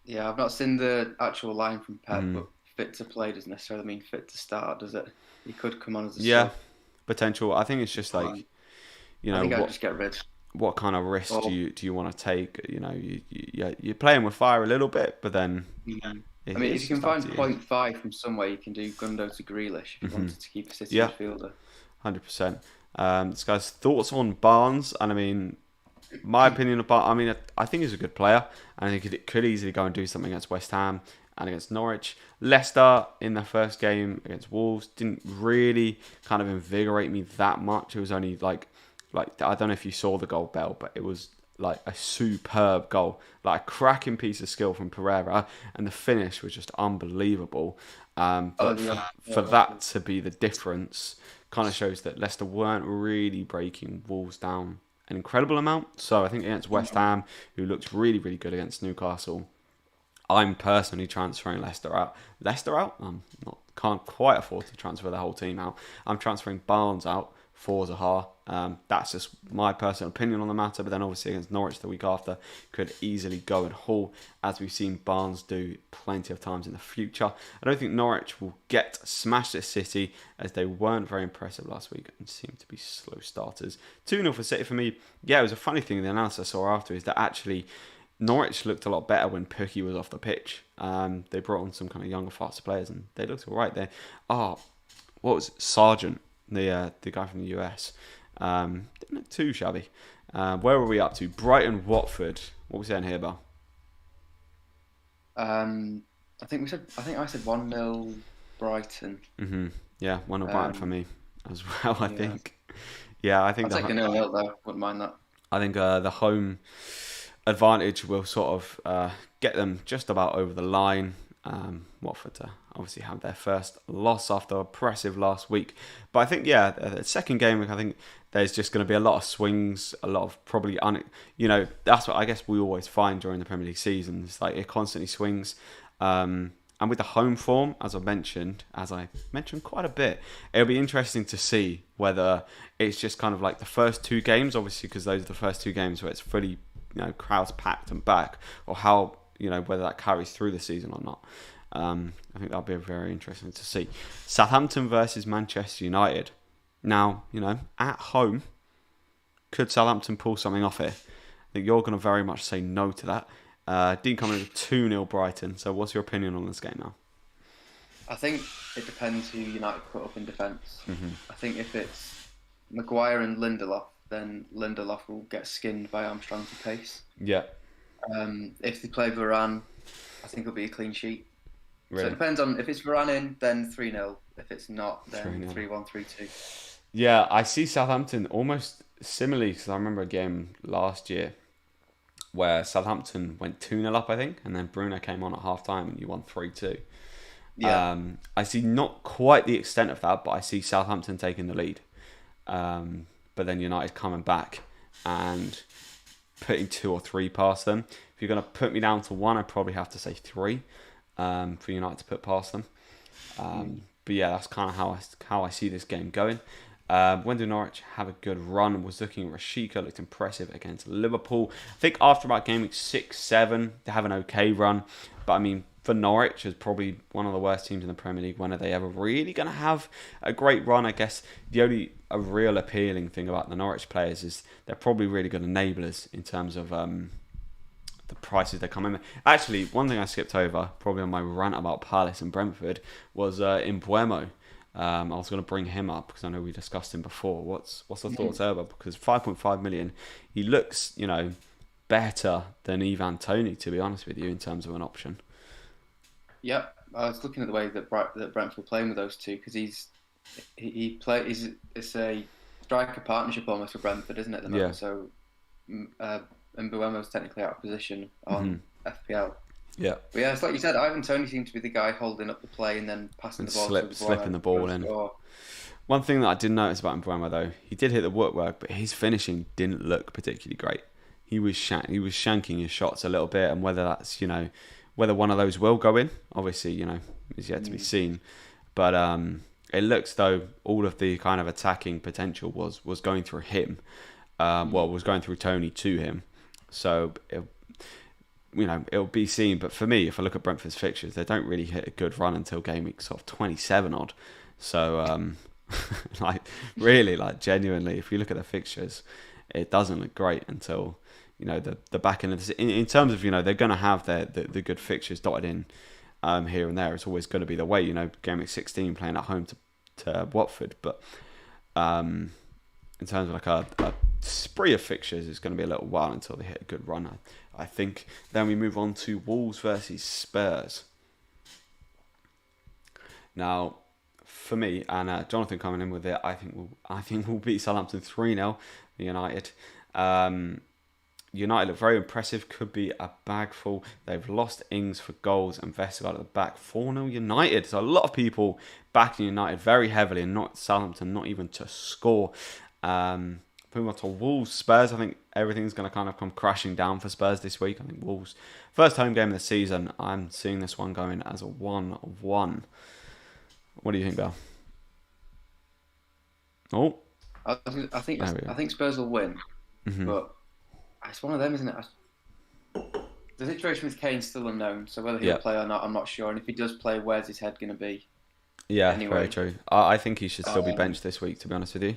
Yeah, I've not seen the actual line from Pep, but fit to play doesn't necessarily mean fit to start, does it? He could come on as a sub. Potential. I think it's just I think I'd just get rid. What kind of risk do you want to take? You're playing with fire a little bit, but then if you can find 0.5 from somewhere, you can do Gundo to Grealish if you wanted to keep a City midfielder. 100%. This guy's thoughts on Barnes, and I mean, my opinion of Barnes. I mean, I think he's a good player, and I think it could easily go and do something against West Ham and against Norwich. Leicester in their first game against Wolves didn't really kind of invigorate me that much. It was only I don't know if you saw the goal, Bell, but it was a superb goal, a cracking piece of skill from Pereira, and the finish was just unbelievable. But for that to be the difference, kind of shows that Leicester weren't really breaking Wolves down an incredible amount. So I think against West Ham, who looked really, really good against Newcastle, I'm personally transferring Leicester out. Can't quite afford to transfer the whole team out. I'm transferring Barnes out for Zaha. That's just my personal opinion on the matter. But then obviously against Norwich the week after, could easily go and haul, as we've seen Barnes do plenty of times in the future. I don't think Norwich will get smashed at City, as they weren't very impressive last week and seem to be slow starters. 2-0 for City for me. Yeah, it was a funny thing the announcer saw after is that actually Norwich looked a lot better when Pukki was off the pitch. They brought on some kind of younger, faster players, and they looked all right there. what was it? Sargent, the guy from the US. Didn't look too shabby. Where were we up to? Brighton, Watford. What was we saying here, Bal? I think I said 1-0 Brighton. Yeah, 1-0 Brighton for me as well. I think. Yeah, I think I'll take a 0-0 though. Wouldn't mind that. I think the home advantage will sort of get them just about over the line. Watford obviously have their first loss after a impressive last week. But I think, the second game, I think there's just going to be a lot of swings, a lot of probably, that's what I guess we always find during the Premier League season. It's like it constantly swings. And with the home form, as I mentioned quite a bit, it'll be interesting to see whether it's just kind of like the first two games, obviously, because those are the first two games where it's fully, crowds packed and back, or how, whether that carries through the season or not. I think that'll be very interesting to see. Southampton versus Manchester United. Now, at home, could Southampton pull something off here? I think you're going to very much say no to that. Dean coming with 2-0 Brighton. So what's your opinion on this game now? I think it depends who United put up in defence. I think if it's Maguire and Lindelof, then Lindelof will get skinned by Armstrong's pace. Yeah. If they play Varane, I think it'll be a clean sheet. Really? So it depends on, if it's Varane in, then 3-0. If it's not, then 3-0. 3-1, 3-2. Yeah, I see Southampton almost similarly, because I remember a game last year where Southampton went 2-0 up, I think, and then Bruno came on at half-time and you won 3-2. Yeah. I see not quite the extent of that, but I see Southampton taking the lead. But then United coming back and putting 2 or 3 past them. If you're going to put me down to 1, I'd probably have to say 3 for United to put past them. But yeah, that's kind of how I see this game going. When do Norwich have a good run? Was looking at Rashica, looked impressive against Liverpool. I think after about game week 6-7, they have an okay run. But I mean, for Norwich, is probably one of the worst teams in the Premier League. When are they ever really going to have a great run? I guess the only a real appealing thing about the Norwich players is they're probably really good enablers in terms of the prices they come in. Actually, one thing I skipped over, probably on my rant about Palace and Brentford, was Mbuemo. I was going to bring him up because I know we discussed him before. What's the thoughts there? Because 5.5 million, he looks, better than Ivan Toney, to be honest with you, in terms of an option. Yep, I was looking at the way that Brentford were playing with those two, because it's a striker partnership almost for Brentford, isn't it? At the moment, so Mbuemo's technically out of position on FPL. Yeah. But yeah, it's like you said, Ivan Toney seemed to be the guy holding up the play and then passing the ball. Slipping the ball in. One thing that I did notice about Mbuemo, though, he did hit the woodwork, but his finishing didn't look particularly great. He was shanking his shots a little bit, and whether that's, whether one of those will go in, obviously, is yet to be seen. But it looks though all of the kind of attacking potential was going through him. Was going through Toney to him. So it'll be seen. But for me, if I look at Brentford's fixtures, they don't really hit a good run until game week sort of 27 odd. So really, genuinely, if you look at the fixtures, it doesn't look great until the back end of the, in terms of they're going to have the good fixtures dotted in here and there. It's always going to be the way. Game week 16 playing at home to Watford, but in terms of a spree of fixtures, it's going to be a little while until they hit a good run, I think. Then we move on to Wolves versus Spurs. Now, for me, and Jonathan coming in with it, I think we'll beat Southampton 3-0. United. United look very impressive. Could be a bag full. They've lost Ings for goals and Vestergaard at the back. 4-0 United. So a lot of people backing United very heavily, and not Southampton, not even to score. Moving on to Wolves, Spurs. I think everything's going to kind of come crashing down for Spurs this week. I think Wolves, first home game of the season. I'm seeing this one going as a 1-1. What do you think, Bell? Oh, I think Spurs will win, but it's one of them, isn't it? The situation with Kane's still unknown, so whether he'll play or not, I'm not sure. And if he does play, where's his head going to be? Yeah, anyway. Very true. I think he should still be benched this week, to be honest with you.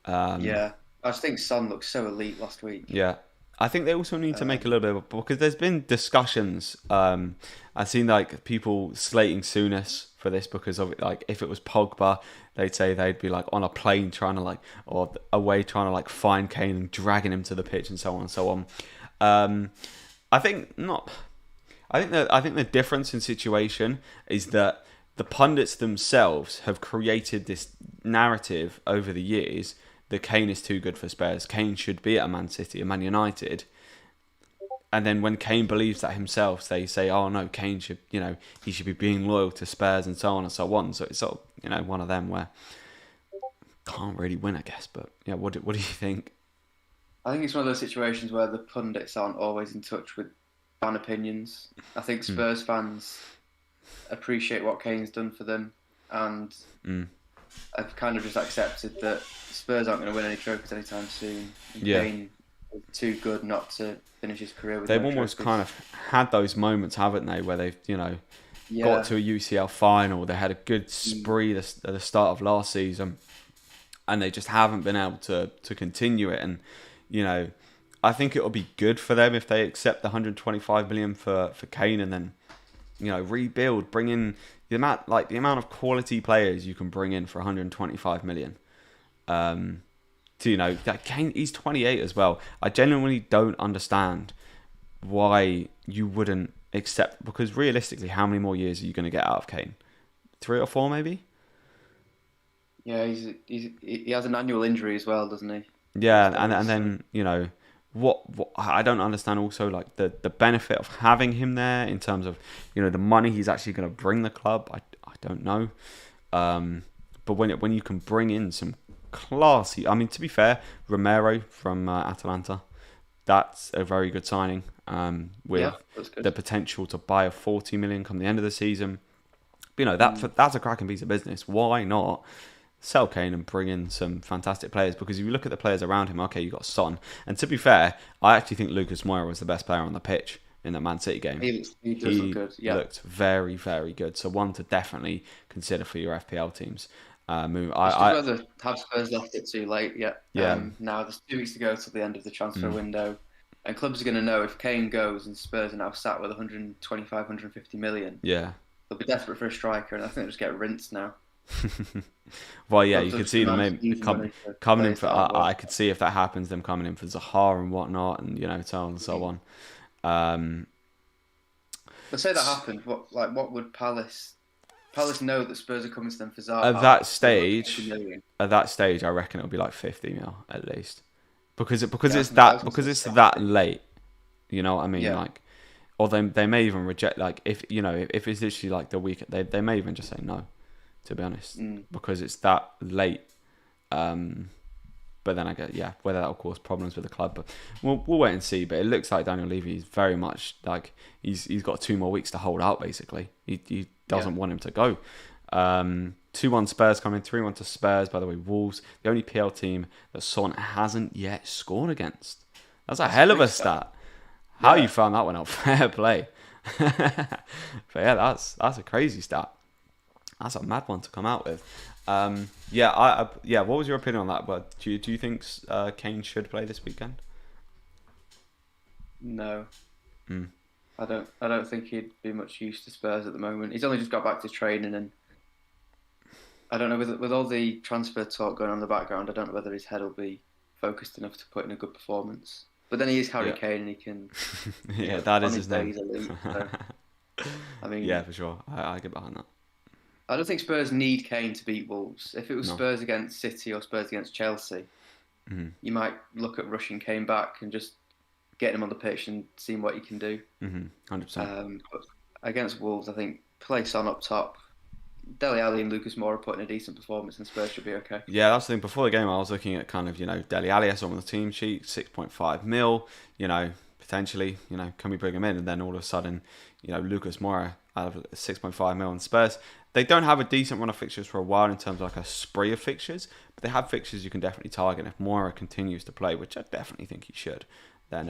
Yeah, I just think Son looked so elite last week. Yeah, I think they also need to make a little bit of, because there's been discussions. I've seen people slating Souness for this because of if it was Pogba, they'd say they'd be like on a plane trying to like, or away trying to like find Kane and dragging him to the pitch and so on and so on. I think not. I think the difference in situation is that the pundits themselves have created this narrative over the years that Kane is too good for Spurs. Kane should be at a Man City, a Man United. And then when Kane believes that himself, they say, "Oh no, Kane should, he should be being loyal to Spurs and so on and so on." So it's sort of, one of them where can't really win, I guess. But yeah, what do you think? I think it's one of those situations where the pundits aren't always in touch with fan opinions. I think Spurs fans appreciate what Kane's done for them, and have kind of just accepted that Spurs aren't going to win any trophies anytime soon. Kane is too good not to finish his career with. They've almost kind of had those moments, haven't they, where they've got to a UCL final. They had a good spree at the start of last season, and they just haven't been able to continue it. And I think it'll be good for them if they accept the 125 million for Kane, and then rebuild, bring in the amount of quality players you can bring in for 125 million. That Kane, he's 28 as well. I genuinely don't understand why you wouldn't accept, because realistically, how many more years are you going to get out of Kane? 3 or 4 maybe? Yeah, he has an annual injury as well, doesn't he? Yeah, and then what I don't understand also, like the benefit of having him there in terms of the money he's actually going to bring the club. I don't know, but when you can bring in some classy, I mean, to be fair, Romero from Atalanta, that's a very good signing. With the potential to buy a 40 million come the end of the season, that's a cracking piece of business. Why not sell Kane and bring in some fantastic players? Because if you look at the players around him, okay, you got Son, and to be fair, I actually think Lucas Moura was the best player on the pitch in the Man City game. He does look good. Yeah, looked very, very good. So one to definitely consider for your FPL teams. I'd rather have Spurs left it too late yet. Yeah. Now there's 2 weeks to go till the end of the transfer window, and clubs are going to know if Kane goes and Spurs are now sat with 125, 150 million. Yeah, they'll be desperate for a striker, and I think they'll just get rinsed now. Well, yeah, you could see them maybe coming in for. I could see if that happens, them coming in for Zaha and whatnot, and so on and so on. Let's say that happened. What would Palace know that Spurs are coming to them for Zaha? At that stage, I reckon it'll be like 50 mil at least, because it's that late. You know what I mean? Yeah. Like, or they may even reject. Like, if it's literally like the week, they may even just say no. To be honest, because it's that late. But then I get, whether that will cause problems with the club, but we'll wait and see. But it looks like Daniel Levy is very much like he's got 2 more weeks to hold out. Basically, he doesn't want him to go. 2-1 Spurs coming, 3-1 to Spurs. By the way, Wolves, the only PL team that Son hasn't yet scored against. That's a hell of a stat. How you found that one out? Fair play. But yeah, that's a crazy stat. That's a mad one to come out with. What was your opinion on that? But do you think Kane should play this weekend? No. I don't think he'd be much use to Spurs at the moment. He's only just got back to training, and I don't know, with all the transfer talk going on in the background, I don't know whether his head will be focused enough to put in a good performance. But then he is Harry Kane, and he can. That is his name. Elite, so, I mean, yeah, for sure. I get behind that. I don't think Spurs need Kane to beat Wolves. If it was Spurs against City or Spurs against Chelsea, you might look at rushing Kane back and just getting him on the pitch and seeing what he can do. 100%. But against Wolves, I think play Son up top. Dele Alli and Lucas Moura put in a decent performance, and Spurs should be okay. Yeah, that's the thing. Before the game, I was looking at kind of, Dele Alli, I saw on the team sheet, 6.5 mil, potentially, can we bring him in? And then all of a sudden, Lucas Moura out of 6.5 mil, and Spurs, they don't have a decent run of fixtures for a while in terms of like a spree of fixtures, but they have fixtures you can definitely target. If Moura continues to play, which I definitely think he should, then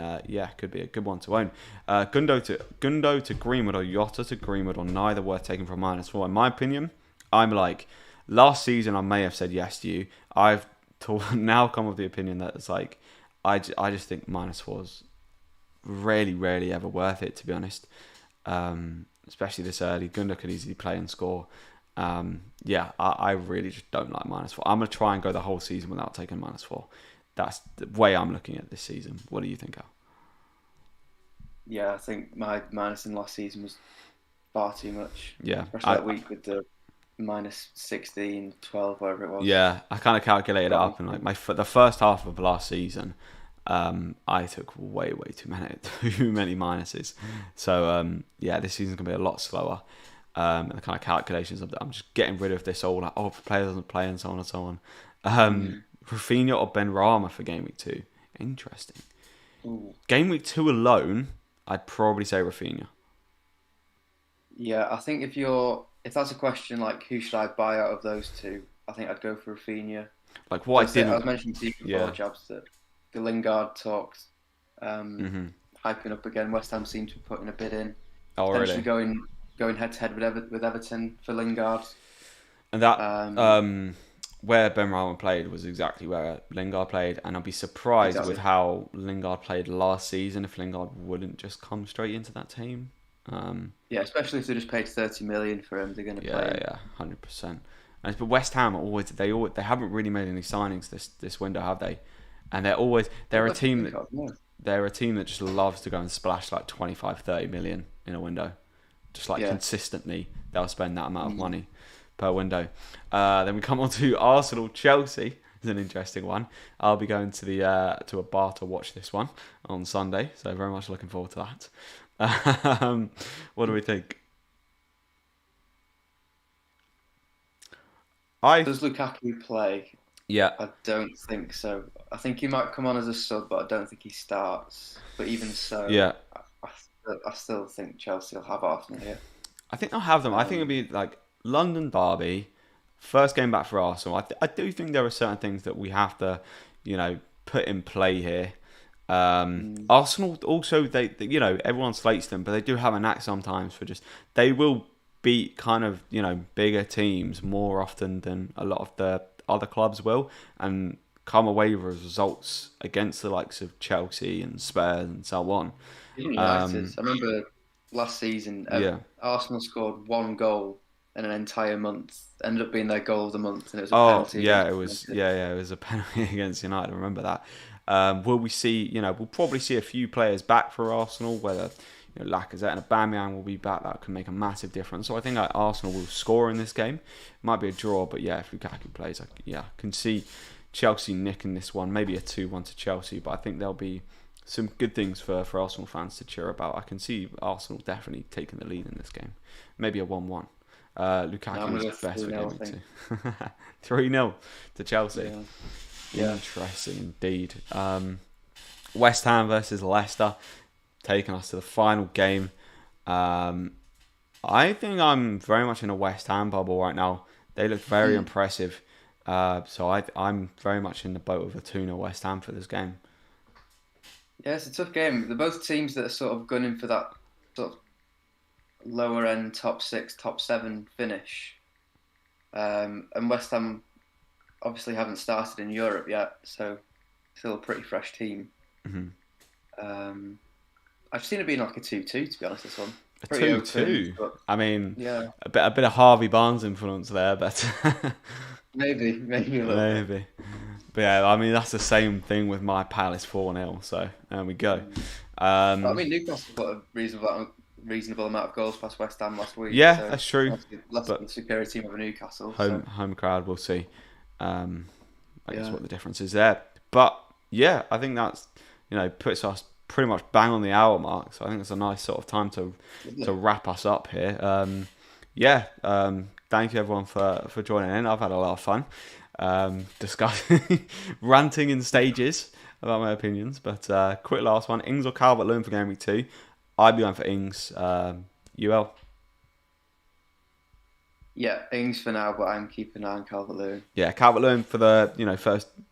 could be a good one to own. Gundo to Greenwood, or Jota to Greenwood, or neither worth taking for -4. In my opinion, I'm like, last season I may have said yes to you. I've now come with the opinion that it's like, I just think -4 is rarely ever worth it, to be honest. Especially this early. Gundo could easily play and score. I really just don't like -4. I'm going to try and go the whole season without taking -4. That's the way I'm looking at this season. What do you think, Al? Yeah, I think my minus in last season was far too much. Yeah. Especially that week with the minus 16, 12, whatever it was. Yeah, I kind of calculated it up, and like the first half of last season, I took way too many minuses. So this season's gonna be a lot slower. And the kind of calculations of that, I'm just getting rid of this all like, if the player doesn't play and so on and so on. Rafinha or Ben Rama for game week 2. Interesting. Ooh. Game week 2 alone, I'd probably say Rafinha. Yeah, I think if that's a question like who should I buy out of those two, I think I'd go for Rafinha. Like what I was mentioning to you before, Jabs, that the Lingard talks hyping up again. West Ham seem to be putting a bid in. Oh, potentially really? going head to head with Everton for Lingard. And that where Ben Rama played was exactly where Lingard played, and I'd be surprised with how Lingard played last season if Lingard wouldn't just come straight into that team. Yeah, especially if they just paid 30 million for him, they're going to play. Yeah, 100%. But West Ham they haven't really made any signings this window, have they? And they're a team that just loves to go and splash like 25, 30 million in a window, just like consistently they'll spend that amount of money per window. Then we come on to Arsenal Chelsea. It's an interesting one. I'll be going to a bar to watch this one on Sunday, so very much looking forward to that. What do we think? Does Lukaku play? Yeah. I don't think so. I think he might come on as a sub, but I don't think he starts. But even so, I still think Chelsea will have Arsenal here. I think they'll have them. I think it'll be like London derby, first game back for Arsenal. I do think there are certain things that we have to, put in play here. Arsenal also, they everyone slates them, but they do have a knack sometimes for they will beat kind of bigger teams more often than a lot of the other clubs will, and come away with results against the likes of Chelsea and Spurs and so on. I remember last season, Arsenal scored one goal in an entire month. Ended up being their goal of the month, and it was a penalty. It was a penalty against United. I remember that. Will we see? We'll probably see a few players back for Arsenal. Whether Lacazette and Aubameyang will be back, that can make a massive difference. So I think Arsenal will score in this game. Might be a draw, but if Lukaku plays, I can see Chelsea nicking this one. Maybe a 2-1 to Chelsea, but I think there'll be some good things for Arsenal fans to cheer about. I can see Arsenal definitely taking the lead in this game. Maybe a 1-1. Lukaku is best for game week 2. 3-0 to Chelsea. Yeah. Interesting indeed. West Ham versus Leicester, taking us to the final game. I think I'm very much in a West Ham bubble right now. They look very impressive. So I'm very much in the boat of a 2-0 West Ham for this game. Yeah, it's a tough game. They're both teams that are sort of gunning for that sort of lower end top 6, top 7 finish. And West Ham obviously haven't started in Europe yet, so still a pretty fresh team. Mm-hmm. I've seen it being like a 2-2, to be honest, this one. A 2-2? I mean, a bit of Harvey Barnes influence there, but... maybe a little bit. But I mean, that's the same thing with my Palace 4-0, so there we go. I mean, Newcastle got a reasonable amount of goals past West Ham last week. Yeah, so that's true. Less than the superior team of Newcastle. Home crowd, we'll see. I guess what the difference is there. But I think that's puts us pretty much bang on the hour mark. So I think it's a nice sort of time to wrap us up here. Thank you everyone for joining in. I've had a lot of fun discussing, ranting in stages about my opinions. But quick last one: Ings or Calvert-Lewin for game week 2? I'd be going for Ings. UL. Yeah, Ings for now, but I'm keeping an eye on Calvert-Lewin. Yeah, Calvert-Lewin for the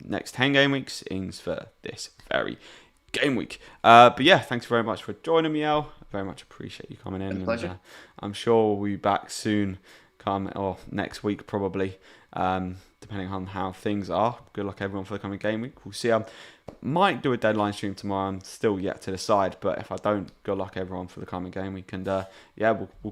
next 10 game weeks. Ings for this very game week. But thanks very much for joining me, Al. Very much appreciate you coming in. Pleasure. And, I'm sure we'll be back soon, next week probably, depending on how things are. Good luck everyone for the coming game week. We'll see. Might do a deadline stream tomorrow. I'm still yet to decide, but if I don't, good luck everyone for the coming game week. And we'll catch